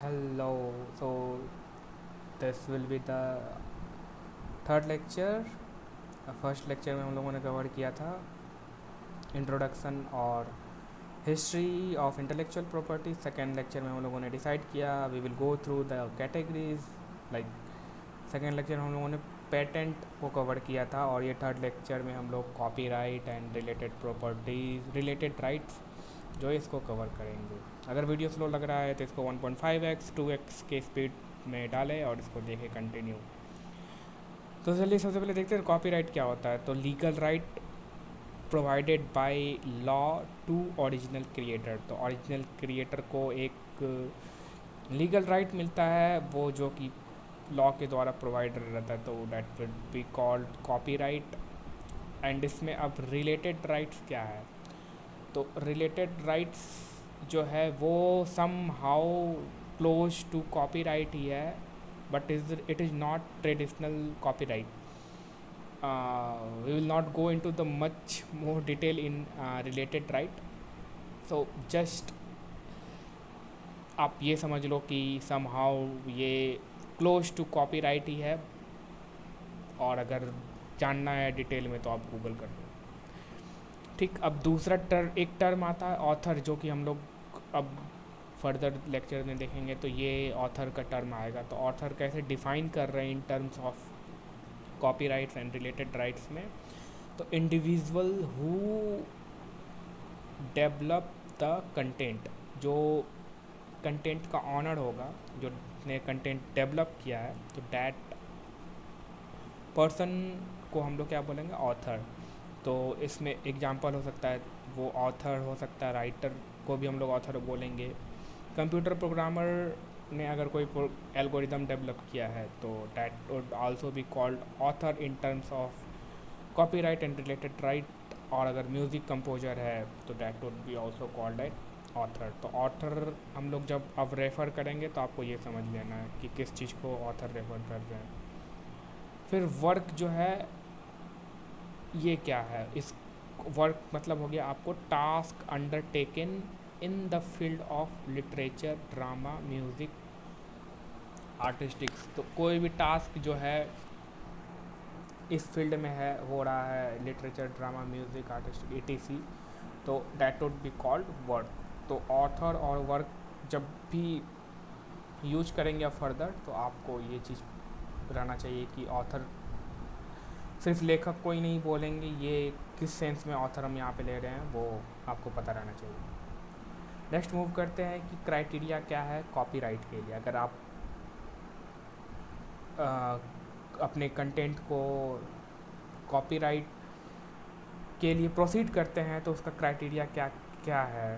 Hello, so this will be the third lecture. First lecture में हम लोगों ने कवर किया था इंट्रोडक्शन और history of intellectual property. Second lecture में हम लोगों ने डिसाइड किया we will go through the categories. Like second lecture में हम लोगों ने पेटेंट को कवर किया था और ये थर्ड लेक्चर में हम लोग copyright and related properties related rights जो है इसको कवर करेंगे। अगर वीडियो स्लो लग रहा है तो इसको 1.5x 2x के स्पीड में डालें और इसको देखें कंटिन्यू। तो चलिए सबसे पहले देखते हैं कॉपीराइट क्या होता है। तो legal right provided by law to original creator. तो ओरिजिनल क्रिएटर को एक लीगल राइट मिलता है वो जो कि लॉ के द्वारा प्रोवाइड रहता है, तो that will be called copyright. And इसमें अब रिलेटेड राइट्स क्या है, तो रिलेटेड राइट्स जो है वो somehow close to copyright ही है, but it is not traditional copyright. We will not go into the much more detail in related right. So just आप ये समझ लो कि सम हाउ ये क्लोज टू कॉपीराइट ही है, और अगर जानना है डिटेल में तो आप गूगल कर लो। ठीक, अब दूसरा एक टर्म आता है ऑथर, जो कि हम लोग अब फर्दर लेक्चर में देखेंगे। तो ये ऑथर का टर्म आएगा। तो ऑथर कैसे डिफाइन कर रहे हैं in terms of copyrights and related rights में, तो individual who develop the content, जो कंटेंट का ऑनर होगा, जो ने कंटेंट डेवलप किया है, तो दैट पर्सन को हम लोग क्या बोलेंगे, ऑथर। तो इसमें एग्जांपल हो सकता है वो ऑथर हो सकता है, राइटर को भी हम लोग ऑथर बोलेंगे। कंप्यूटर प्रोग्रामर ने अगर कोई एल्गोरिदम डेवलप किया है तो that would also be called author in terms of copyright and related right. और अगर म्यूज़िक कंपोजर है तो that would be also called eight author. तो ऑथर हम लोग जब अब रेफ़र करेंगे तो आपको ये समझ लेना है कि किस चीज़ को ऑथर रेफ़र कर रहे हैं। फिर वर्क जो है ये क्या है, इस वर्क मतलब हो गया आपको task undertaken in the field of literature, drama, music, artistics. तो कोई भी टास्क जो है इस फील्ड में है, हो रहा है, literature, drama, music, artistic etc, तो that would be called work. तो ऑथर और वर्क जब भी यूज करेंगे अब फर्दर तो आपको ये चीज़ रहना चाहिए कि ऑथर सिर्फ लेखक को ही नहीं बोलेंगे, ये किस सेंस में ऑथर हम यहाँ पे ले रहे हैं वो आपको पता रहना चाहिए। नेक्स्ट मूव करते हैं कि क्राइटेरिया क्या है कॉपीराइट के लिए। अगर आप अपने कंटेंट को कॉपीराइट के लिए प्रोसीड करते हैं तो उसका क्राइटेरिया क्या क्या है।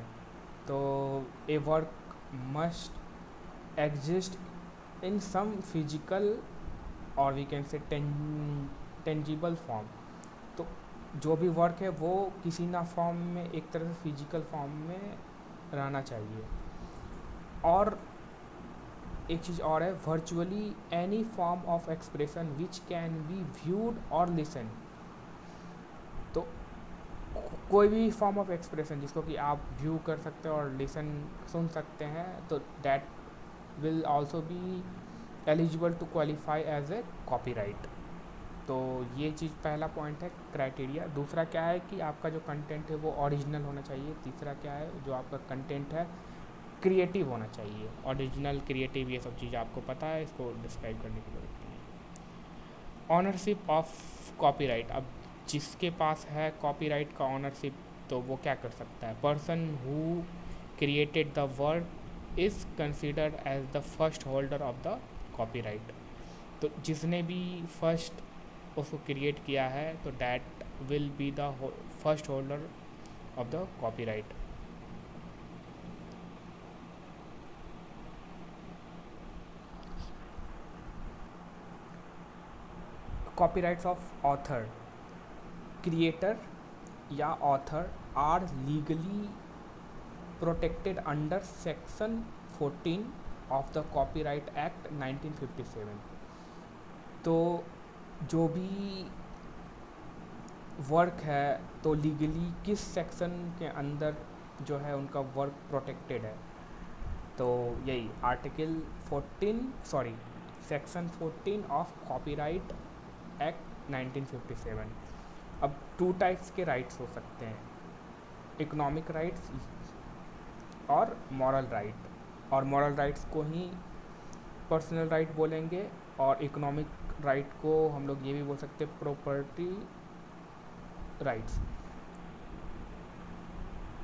तो a work must exist in some physical और we can say tangible form. तो जो भी वर्क है वो किसी ना फॉर्म में, एक तरह से फिजिकल फॉर्म में रहना चाहिए। और एक चीज़ और है, virtually any form of expression which can be viewed और लिसन। तो कोई भी फॉर्म ऑफ एक्सप्रेशन जिसको कि आप व्यू कर सकते हो और लिसन सुन सकते हैं, तो that will also be eligible to qualify as a copyright. तो ये चीज़ पहला पॉइंट है क्राइटेरिया। दूसरा क्या है कि आपका जो कंटेंट है वो ओरिजिनल होना चाहिए। तीसरा क्या है, जो आपका कंटेंट है क्रिएटिव होना चाहिए। ओरिजिनल, क्रिएटिव, ये सब चीज़ आपको पता है, इसको डिस्क्राइब करने की जरूरत नहीं है। ऑनरशिप ऑफ कॉपीराइट, अब जिसके पास है कॉपीराइट का ऑनरशिप तो वो क्या कर सकता है, person who created the work is considered as the first holder of the copyright. तो जिसने भी फर्स्ट उसको क्रिएट किया है तो that will be the first holder of the copyright. Copyrights of author, creator या author are legally protected under section 14 of the copyright act 1957। तो जो भी वर्क है तो लीगली किस सेक्शन के अंदर जो है उनका वर्क प्रोटेक्टेड है, तो यही सेक्शन 14 ऑफ कॉपीराइट एक्ट 1957। अब टू टाइप्स के राइट्स हो सकते हैं, इकोनॉमिक राइट्स और मॉरल राइट। और मॉरल राइट्स को ही पर्सनल राइट बोलेंगे, और इकोनॉमिक राइट को हम लोग ये भी बोल सकते हैं प्रॉपर्टी राइट्स।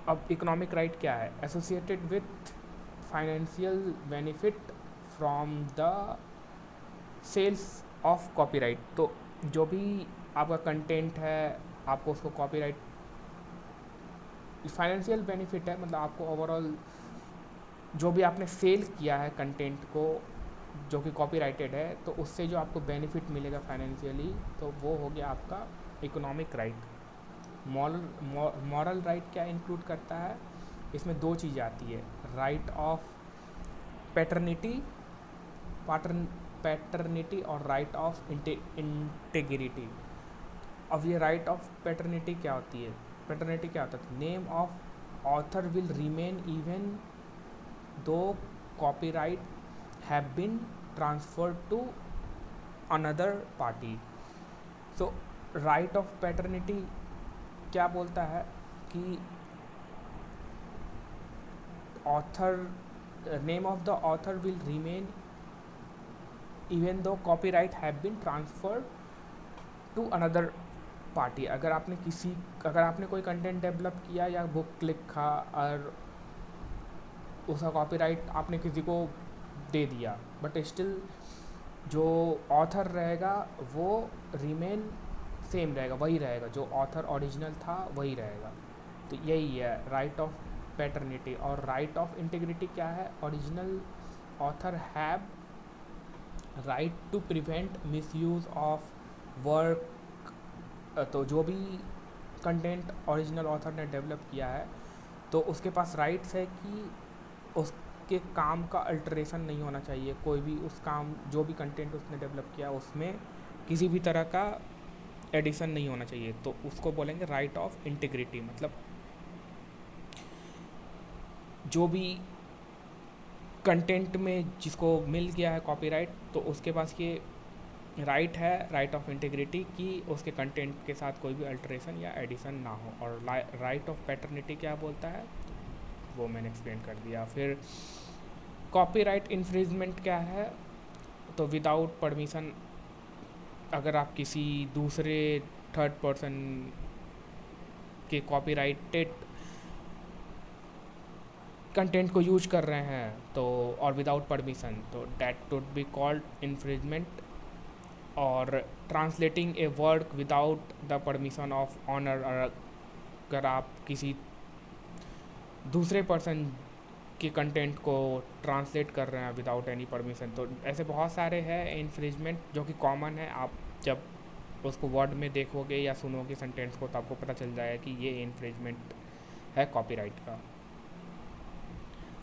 अब इकोनॉमिक राइट क्या है? Associated with financial benefit from the sales of copyright. तो जो भी आपका कंटेंट है, आपको उसको कॉपीराइट फाइनेंशियल बेनिफिट है, मतलब आपको ओवरऑल जो भी आपने सेल किया है कंटेंट को जो कि कॉपीराइटेड है, तो उससे जो आपको बेनिफिट मिलेगा फाइनेंशियली, तो वो हो गया आपका इकोनॉमिक राइट। मॉरल राइट क्या इंक्लूड करता है? इसमें दो चीज़ें आती है, राइट ऑफ पैटर्निटी और राइट ऑफ इंटेग्रिटी। अब ये राइट ऑफ पैटर्निटी क्या होती है? पैटर्निटी क्या होता है? Name of author will remain even though copyright have been transferred to another party. So right of paternity क्या बोलता है कि author name of the author will remain even though copyright have been transferred to another party. अगर आपने कोई content develop किया या book लिखा और उसका कॉपीराइट आपने किसी को दे दिया, बट स्टिल जो ऑथर रहेगा वो रिमेन सेम रहेगा, वही रहेगा, जो ऑथर ओरिजिनल था वही रहेगा। तो यही है राइट ऑफ पैटर्निटी। और राइट ऑफ इंटीग्रिटी क्या है? Original author have right to prevent misuse of work. तो जो भी कंटेंट ओरिजिनल ऑथर ने डेवलप किया है, तो उसके पास राइट्स है कि उसके काम का अल्टरेशन नहीं होना चाहिए। कोई भी उस काम जो भी कंटेंट उसने डेवलप किया उसमें किसी भी तरह का एडिशन नहीं होना चाहिए, तो उसको बोलेंगे राइट ऑफ इंटीग्रिटी। मतलब जो भी कंटेंट में जिसको मिल गया है कॉपीराइट, तो उसके पास ये राइट है, राइट ऑफ इंटीग्रिटी, कि उसके कंटेंट के साथ कोई भी अल्टरेशन या एडिशन ना हो। और राइट ऑफ पैटर्निटी क्या बोलता है वो मैंने एक्सप्लेन कर दिया। फिर कॉपीराइट इन्फ्रिंजमेंट क्या है? तो विदाउट परमिशन, अगर आप किसी दूसरे थर्ड पर्सन के कॉपीराइटेड कंटेंट को यूज कर रहे हैं तो और विदाउट परमिशन, तो that would be called infringement. और translating a work without the permission of owner, अगर आप किसी दूसरे पर्सन के कंटेंट को ट्रांसलेट कर रहे हैं विदाउट एनी परमिशन, तो ऐसे बहुत सारे हैं इन्फ्रिंजमेंट जो कि कॉमन है। आप जब उसको वर्ड में देखोगे या सुनोगे सेंटेंस को, तो आपको पता चल जाएगा कि ये इन्फ्रिंजमेंट है कॉपीराइट का।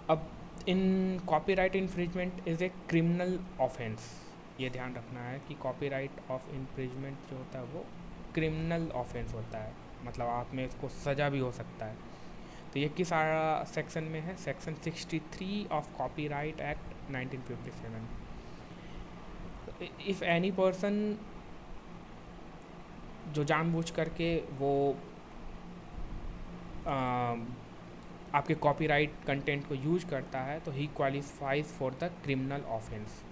अब इन copyright infringement is a criminal offence. ये ध्यान रखना है कि कॉपीराइट ऑफ इन्फ्रिंजमेंट जो होता है वो क्रिमिनल ऑफेंस होता है, मतलब आप में इसको सज़ा भी हो सकता है। तो ये किस सेक्शन में है? Section 63 of copyright act 1957। If any person जो जानबूझ करके वो आपके कॉपीराइट कंटेंट को यूज करता है, तो ही qualifies for the criminal offence.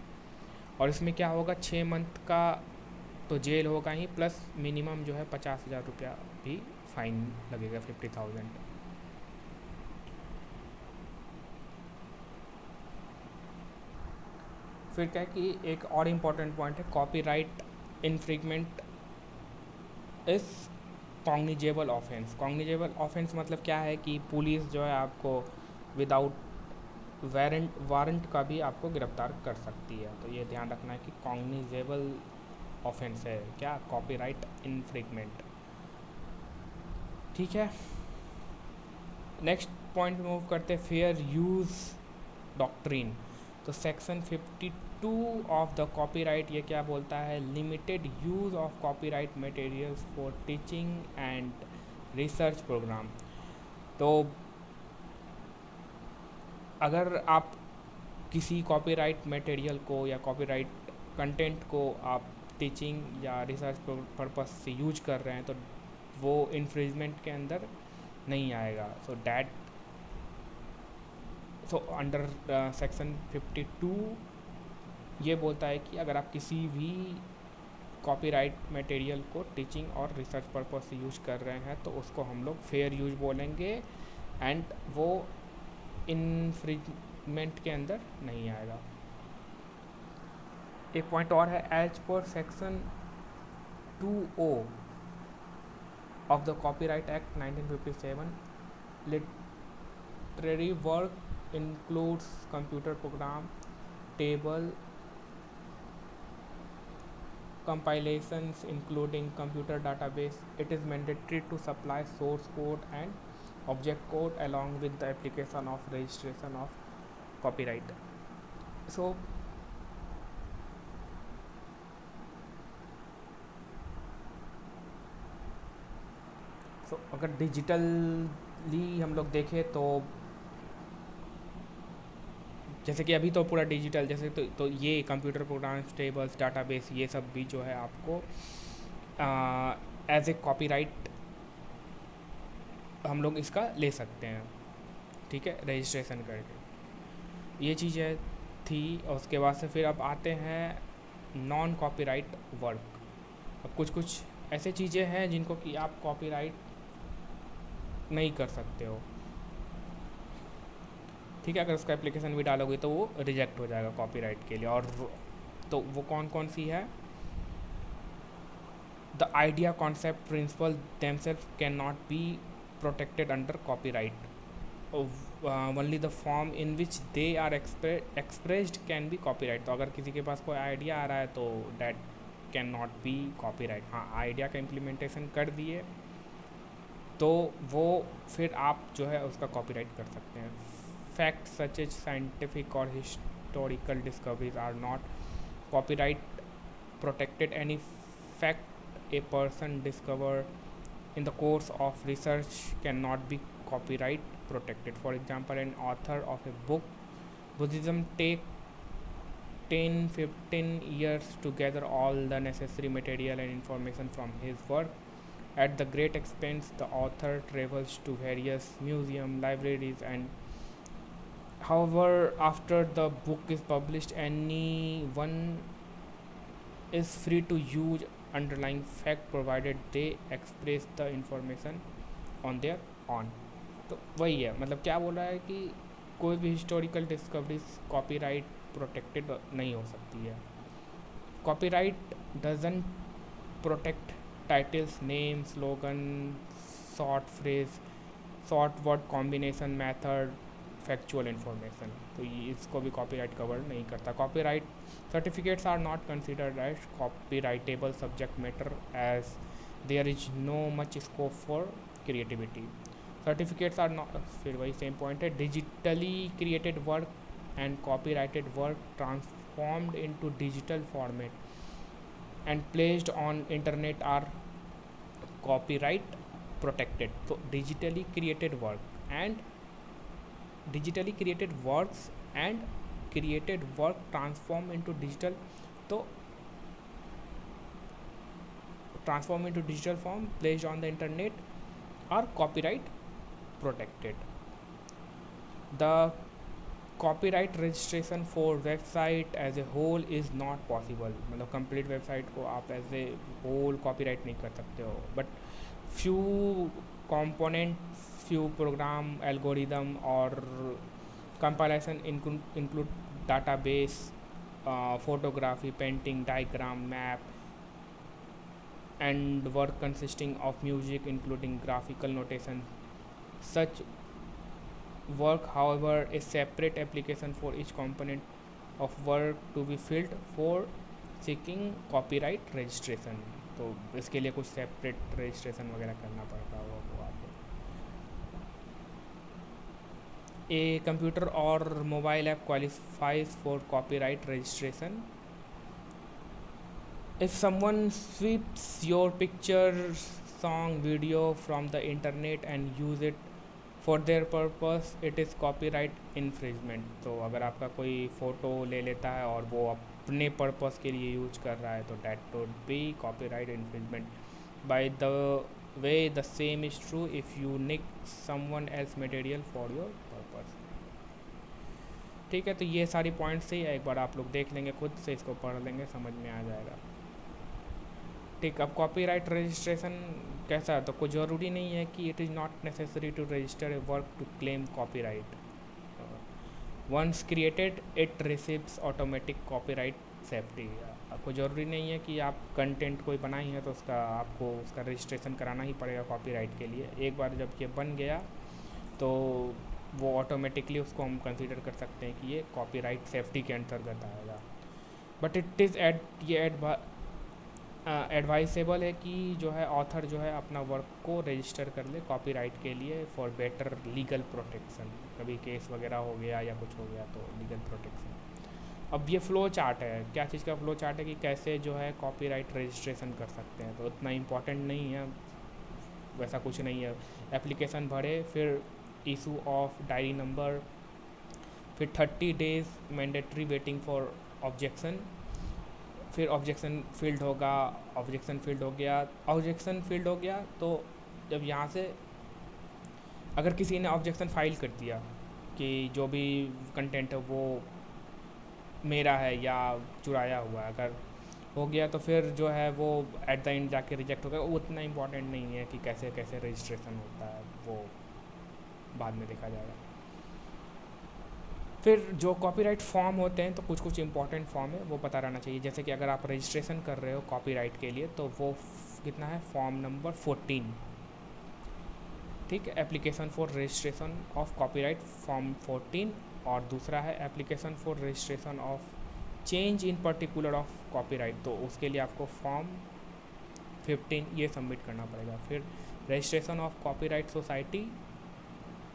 और इसमें क्या होगा? 6 मंथ का तो जेल होगा ही, प्लस मिनिमम जो है 50,000 रुपया भी फाइन लगेगा, 50,000। फिर क्या है कि एक और इम्पॉर्टेंट पॉइंट है, कॉपीराइट इन्फ्रिंजमेंट इस कॉग्निजेबल ऑफेंस। कॉग्निजेबल ऑफेंस मतलब क्या है कि पुलिस जो है आपको विदाउट वारंट का भी आपको गिरफ्तार कर सकती है। तो ये ध्यान रखना है कि कॉग्निजेबल ऑफेंस है क्या? Copyright infringement. ठीक है, नेक्स्ट पॉइंट मूव करते हैं, फेयर यूज़ डॉक्ट्रिन। तो सेक्शन 52 ऑफ द कॉपीराइट ये क्या बोलता है? Limited use of copyright materials for teaching and research program. तो अगर आप किसी कॉपीराइट मटेरियल को या कॉपीराइट कंटेंट को आप टीचिंग या रिसर्च पर्पस से यूज कर रहे हैं तो वो इन्फ्रिंजमेंट के अंदर नहीं आएगा. सो अंडर सेक्शन 52 ये बोलता है कि अगर आप किसी भी कॉपीराइट मटेरियल को टीचिंग और रिसर्च पर्पस से यूज कर रहे हैं तो उसको हम लोग फेयर यूज बोलेंगे एंड वो इन्फ्रिंजमेंट के अंदर नहीं आएगा. एक पॉइंट और है, as per section 2O of the copyright act 1957, literary work includes computer program, table, compilations including computer database. It is mandatory to supply source code and object code along with the application of registration of copyright. So अगर digitally हम लोग देखें तो जैसे कि अभी तो पूरा डिजिटल जैसे तो ये कंप्यूटर प्रोग्राम्स, टेबल्स, डाटाबेस ये सब भी जो है आपको एज ए कॉपीराइट हम लोग इसका ले सकते हैं, ठीक है, रजिस्ट्रेशन करके. ये चीज़ें थी. और उसके बाद से फिर अब आते हैं नॉन कॉपीराइट वर्क. अब कुछ ऐसे चीज़ें हैं जिनको कि आप कॉपीराइट नहीं कर सकते हो, ठीक है. अगर उसका एप्लीकेशन भी डालोगे तो वो रिजेक्ट हो जाएगा कॉपीराइट के लिए. और तो वो कौन सी है? The idea, concept, principle themselves can not be protected under copyright. Only the form in which they are expressed can be copyright. तो अगर किसी के पास कोई आइडिया आ रहा है तो that can not B copyright. हाँ, आइडिया का इम्प्लीमेंटेशन कर दिए तो वो फिर आप जो है उसका कॉपीराइट कर सकते हैं. Facts such as scientific or historical discoveries are not copyright protected. Any fact a person discovered in the course of research cannot be copyright protected. For example, an author of a book, Buddhism, take 10-15 years to gather all the necessary material and information from his work. At the great expense, the author travels to various museums, libraries, and however, after the book is published, anyone is free to use underlying fact provided they express the information on their own. तो वही है, मतलब क्या बोल रहा है कि कोई भी हिस्टोरिकल डिस्कवरीज कॉपीराइट प्रोटेक्टेड नहीं हो सकती है. Copyright doesn't protect titles, name, slogan, short phrase, short word combination, method, factual information. तो ये इसको भी कॉपीराइट कवर नहीं करता. Copyright certificates are not considered as copyrightable subject matter as there is no much scope for creativity. Certificates are not, फिर वही same point है, digitally created work and copyrighted work transformed into digital format and placed on internet are copyright protected. तो digitally created work and digitally created works and created work transform into digital, तो transform into digital form placed on the internet are copyright protected. The copyright registration for website as a whole is not possible. मतलब complete website को आप as a whole copyright नहीं कर सकते हो, but few components, few program, algorithm or compilation include database, photography, painting, diagram, map, and work consisting of music including graphical notation. Such work, however, a separate application for each component of work to be filled for seeking copyright registration. तो इसके लिए कुछ separate registration वगैरह करना पड़ता है वो आपको. A computer or mobile app qualifies for copyright registration if someone sweeps your picture, song, video from the internet and use it for their purpose it is copyright infringement. तो अगर आपका कोई फ़ोटो ले लेता है और वो अपने पर्पस के लिए यूज कर रहा है तो that would be copyright infringement. By the way the same is true if you nick someone else material for your purpose. ठीक है, तो ये सारी पॉइंट्स से एक बार आप लोग देख लेंगे, खुद से इसको पढ़ लेंगे, समझ में आ जाएगा। ठीक, अब कॉपीराइट रजिस्ट्रेशन कैसा है, तो कोई ज़रूरी नहीं है कि it is not necessary to register a work to claim copyright. Once created it receives automatic copyright safety. आपको ज़रूरी नहीं है कि आप कंटेंट कोई बनाई है तो आपको उसका रजिस्ट्रेशन कराना ही पड़ेगा कॉपीराइट के लिए। एक बार जब ये बन गया तो वो ऑटोमेटिकली उसको हम कंसीडर कर सकते हैं कि ये कॉपीराइट सेफ्टी के अंतर्गत आएगा। बट इट इज़ एडवाइसेबल है कि जो है ऑथर जो है अपना वर्क को रजिस्टर कर ले कॉपीराइट के लिए फॉर बेटर लीगल प्रोटेक्शन। कभी केस वगैरह हो गया या कुछ हो गया तो लीगल प्रोटेक्शन। अब ये फ़्लो चार्ट है, क्या चीज़ का फ़्लो चार्ट है कि कैसे जो है कॉपीराइट रजिस्ट्रेशन कर सकते हैं। तो उतना इम्पॉर्टेंट नहीं है, वैसा कुछ नहीं है। एप्लीकेशन भरे, फिर इशू ऑफ डायरी नंबर, फिर 30 days mandatory waiting for objection, फिर ऑब्जेक्शन फील्ड होगा। ऑब्जेक्शन फील्ड हो गया तो जब यहाँ से अगर किसी ने ऑब्जेक्शन फाइल कर दिया कि जो भी कंटेंट है वो मेरा है या चुराया हुआ है, अगर हो गया तो फिर जो है वो एट द एंड जाके रिजेक्ट हो गया। वो उतना इम्पॉर्टेंट नहीं है कि कैसे कैसे रजिस्ट्रेशन होता है, वो बाद में देखा जाएगा। फिर जो कॉपीराइट फॉर्म होते हैं तो कुछ कुछ इंपॉर्टेंट फॉर्म है वो पता रहना चाहिए। जैसे कि अगर आप रजिस्ट्रेशन कर रहे हो कॉपीराइट के लिए तो वो कितना है, फॉर्म नंबर 14। ठीक है, application for registration of copyright form 14। और दूसरा है application for registration of change in particular of copyright, तो उसके लिए आपको फॉर्म 15 ये सबमिट करना पड़ेगा। फिर रजिस्ट्रेशन ऑफ कॉपीराइट सोसाइटी,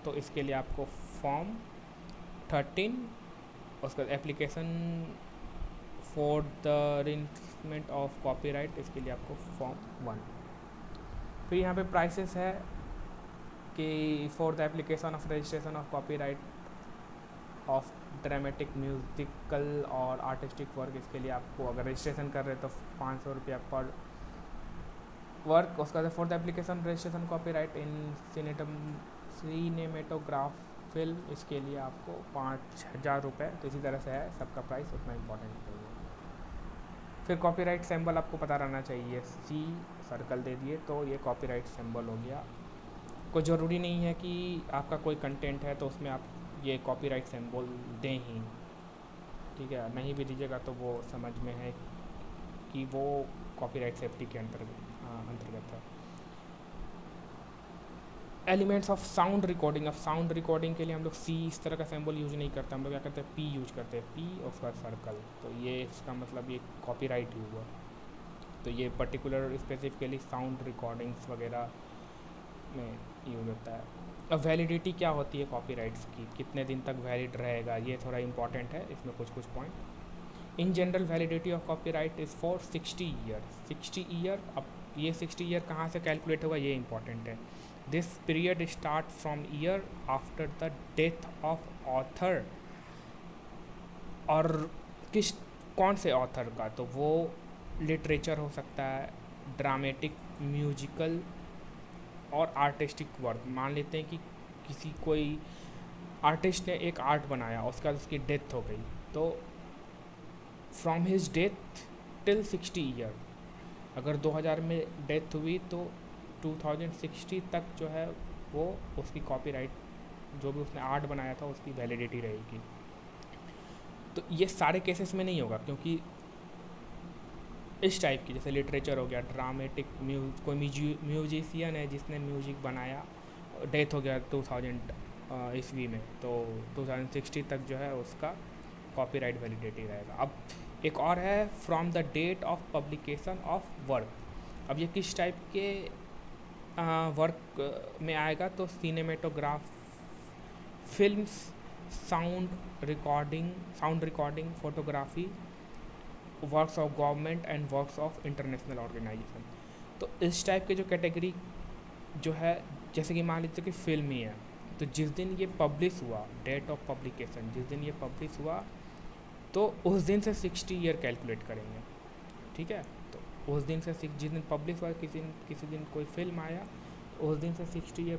तो इसके लिए आपको फॉर्म 13। उसके बाद application for the reinforcement of copyright, इसके लिए आपको फॉर्म 1। फिर यहाँ पे प्राइसेस है कि for the application of registration of copyright of dramatic musical और आर्टिस्टिक वर्क, इसके लिए आपको अगर रजिस्ट्रेशन कर रहे हैं तो 500 रुपया पर वर्क। उसके बाद for the application registration copyright in cinematograph film, इसके लिए आपको 5000 रुपये। तो इसी तरह से है, सबका प्राइस उतना इम्पॉर्टेंट नहीं है। फिर कॉपीराइट सिंबल आपको पता रहना चाहिए, सी सर्कल दे दिए तो ये कॉपीराइट सिंबल हो गया। कोई ज़रूरी नहीं है कि आपका कोई कंटेंट है तो उसमें आप ये कॉपीराइट सिंबल दें ही, ठीक है। नहीं भी दीजिएगा तो वो समझ में है कि वो कॉपीराइट सेफ्टी के अंतर्गत है। Elements of sound recording. अब साउंड रिकॉर्डिंग के लिए हम लोग सी इस तरह का सिंबल यूज नहीं करते, हम लोग क्या करते हैं, पी यूज करते हैं, पी और उसका सर्कल। तो ये इसका मतलब ये कॉपीराइट ही हुआ। तो ये पर्टिकुलर स्पेसिफिकली साउंड रिकॉर्डिंग्स वगैरह में यूज होता है। अब वैलिडिटी क्या होती है कॉपीराइट्स की, कितने दिन तक वैलिड रहेगा, ये थोड़ा इंपॉर्टेंट है, इसमें कुछ कुछ point. In general validity of copyright is for 60 year. 60 year, अब ये 60 ईयर कहाँ से कैलकुलेट होगा ये इंपॉर्टेंट है। This period start from year after the death of author. और कौन से ऑथर का, तो वो लिटरेचर हो सकता है, ड्रामेटिक, म्यूजिकल और आर्टिस्टिक वर्क। मान लेते हैं कि किसी कोई आर्टिस्ट ने एक आर्ट बनाया, उसके बाद उसकी डेथ हो गई, तो from his death till 60 year. अगर 2000 में डेथ हुई तो 2060 तक जो है वो उसकी कॉपीराइट, जो भी उसने आर्ट बनाया था उसकी वैलिडिटी रहेगी। तो ये सारे केसेस में नहीं होगा, क्योंकि इस टाइप की जैसे लिटरेचर हो गया, ड्रामेटिक, कोई म्यूजिशियन है जिसने म्यूजिक बनाया, डेथ हो गया 2000 ईस्वी में, तो 2060 तक जो है उसका कॉपीराइट वैलिडिटी रहेगा। अब एक और है from the date of publication of work. अब ये किस टाइप के वर्क में आएगा, तो cinematograph, films, sound recording, photography, works of government and works of international organization. तो इस टाइप के जो कैटेगरी जो है, जैसे कि मान लीजिए कि फिल्म ही है, तो जिस दिन ये पब्लिश हुआ, डेट ऑफ पब्लिकेशन, जिस दिन ये पब्लिश हुआ तो उस दिन से 60 ईयर कैलकुलेट करेंगे, ठीक है। तो उस दिन से जिस दिन पब्लिश हुआ, किसी दिन कोई फिल्म आया, उस दिन से 60 ईयर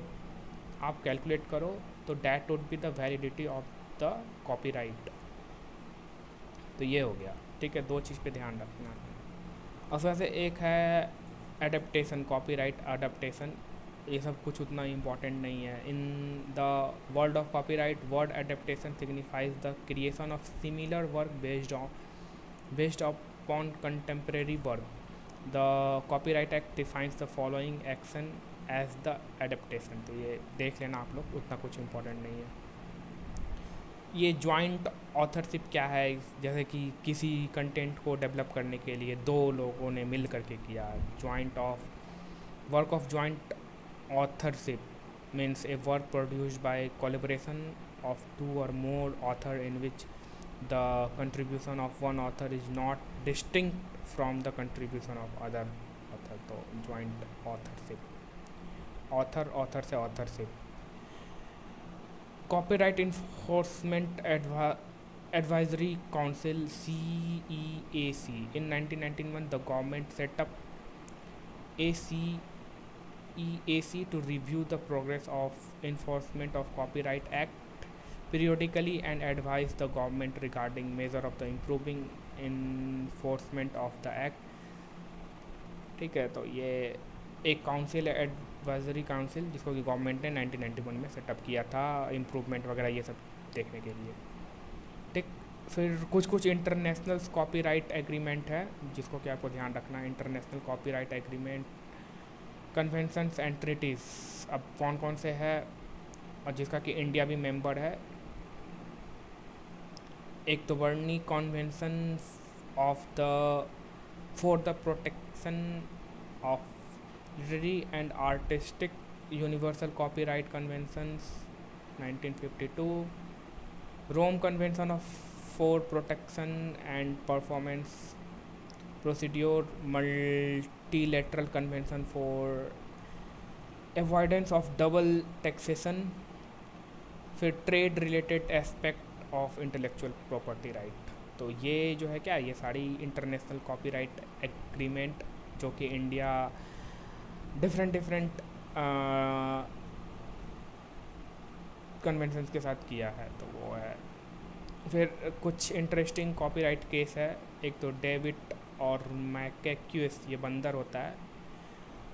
आप कैलकुलेट करो, तो that would be the validity of the copyright. तो ये हो गया, ठीक है। दो चीज़ पे ध्यान रखना है। और वैसे एक है एडेप्टेशन, कॉपीराइट अडेप्टेशन, ये सब कुछ उतना इम्पॉर्टेंट नहीं है। In the world of copyright, word adaptation signifies the creation of similar work based upon contemporary work. The copyright act defines the following action as the adaptation. तो ये देख लेना आप लोग, उतना कुछ इम्पोर्टेंट नहीं है। ये जॉइंट ऑथरशिप क्या है, जैसे कि किसी कंटेंट को डेवलप करने के लिए दो लोगों ने मिल करके किया, work of joint authorship means a work produced by collaboration of two or more author in which the contribution of one author is not distinct from the contribution of other author। तो joint authorship, author से authorship। copyright enforcement advisory council CEAC, in 1991 the government set up CEAC to review the progress of enforcement of Copyright Act periodically and advise the government regarding measure of the improving enforcement of the act, ठीक है। तो ये एक council है, advisory council, जिसको कि government ने 1991 में सेटअप किया था इम्प्रूवमेंट वगैरह ये सब देखने के लिए, ठीक। फिर कुछ इंटरनेशनल कॉपीराइट एग्रीमेंट है जिसको कि आपको ध्यान रखना है। International copyright agreement, conventions and treaties, अब कौन कौन से है और जिसका कि इंडिया भी मेंबर है। एक तो Berne convention for the protection of literary and artistic universal copyright conventions 1952, Rome convention for protection and performance procedure, multilateral convention for avoidance of double taxation, फिर trade related aspect of intellectual property right. तो ये जो है क्या, ये सारी international copyright agreement जो कि इंडिया डिफरेंट कन्वेंशंस के साथ किया है, तो वो है। फिर कुछ इंटरेस्टिंग कॉपीराइट केस है। एक तो डेविड और मैकेक्यूस, ये बंदर होता है,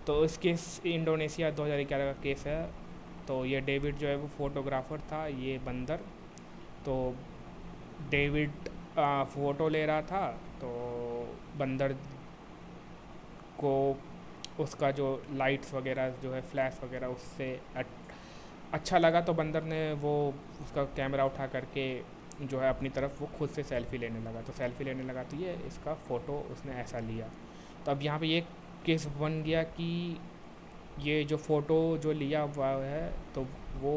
तो इस केस इंडोनेशिया 2011 का केस है। तो ये डेविड जो है वो फोटोग्राफर था, ये बंदर। तो डेविड फ़ोटो ले रहा था, तो बंदर को उसका जो लाइट्स वगैरह जो है, फ्लैश वगैरह, उससे अच्छा लगा, तो बंदर ने वो उसका कैमरा उठा करके जो है अपनी तरफ वो खुद से सेल्फ़ी लेने लगा। तो सेल्फ़ी लेने लगा तो ये इसका फ़ोटो उसने ऐसा लिया। तो अब यहाँ पे ये केस बन गया कि ये जो फ़ोटो जो लिया हुआ है तो वो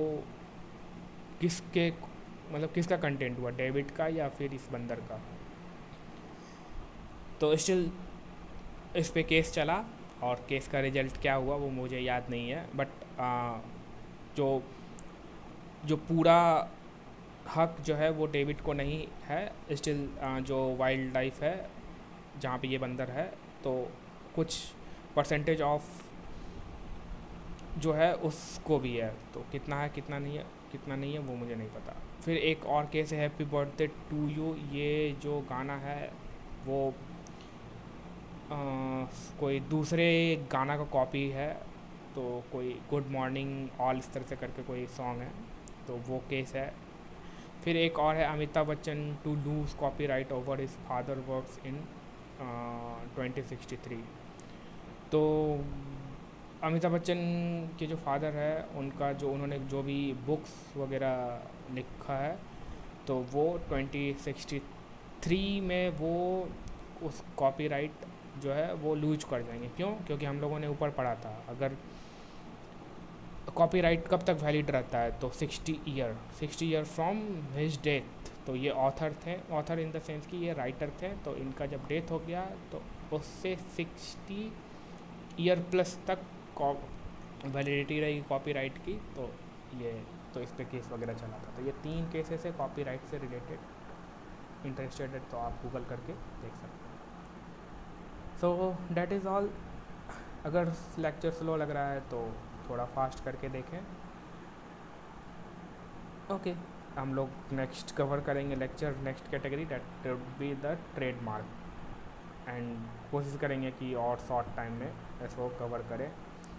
किसके, मतलब किसका कंटेंट हुआ, डेविड का या फिर इस बंदर का। तो स्टिल इस पे केस चला और केस का रिजल्ट क्या हुआ वो मुझे याद नहीं है, बट जो पूरा हक जो है वो डेविड को नहीं है। स्टिल जो वाइल्ड लाइफ है जहाँ पे ये बंदर है, तो कुछ परसेंटेज ऑफ जो है उसको भी है। तो कितना है कितना नहीं है वो मुझे नहीं पता। फिर एक और केस है हैप्पी बर्थडे टू यू। ये जो गाना है वो कोई दूसरे गाना का कॉपी है, तो कोई गुड मॉर्निंग ऑल इस तरह से करके कोई सॉन्ग है, तो वो केस है। फिर एक और है Amitabh Bachchan to lose copyright over his father works in 2063। तो अमिताभ बच्चन के जो फादर है उनका जो उन्होंने जो भी बुक्स वगैरह लिखा है, तो वो 2063 में वो उस कॉपीराइट जो है वो लूज कर जाएंगे। क्यों? क्योंकि हम लोगों ने ऊपर पढ़ा था, अगर कॉपीराइट कब तक वैलिड रहता है, तो 60 ईयर फ्रॉम हिज डेथ। तो ये ऑथर थे, ऑथर इन द सेंस कि ये राइटर थे, तो इनका जब डेथ हो गया तो उससे 60 ईयर प्लस तक वैलिडिटी रहेगी कॉपीराइट की। तो ये तो इस पे केस वगैरह चला था। तो ये 3 केसेस है कॉपीराइट से रिलेटेड। इंटरेस्टेड है तो आप गूगल करके देख सकते हैं। So that is all. अगर लेक्चर स्लो लग रहा है तो थोड़ा फास्ट करके देखें। ओके, हम लोग नेक्स्ट कवर करेंगे lecture, next category that would be the trademark. And कोशिश करेंगे कि और शॉर्ट टाइम में इसको कवर करें।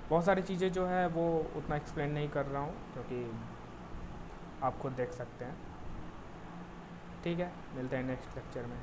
बहुत सारी चीज़ें जो है वो उतना एक्सप्लेन नहीं कर रहा हूँ क्योंकि आप खुद देख सकते हैं। ठीक है, मिलते हैं नेक्स्ट लेक्चर में।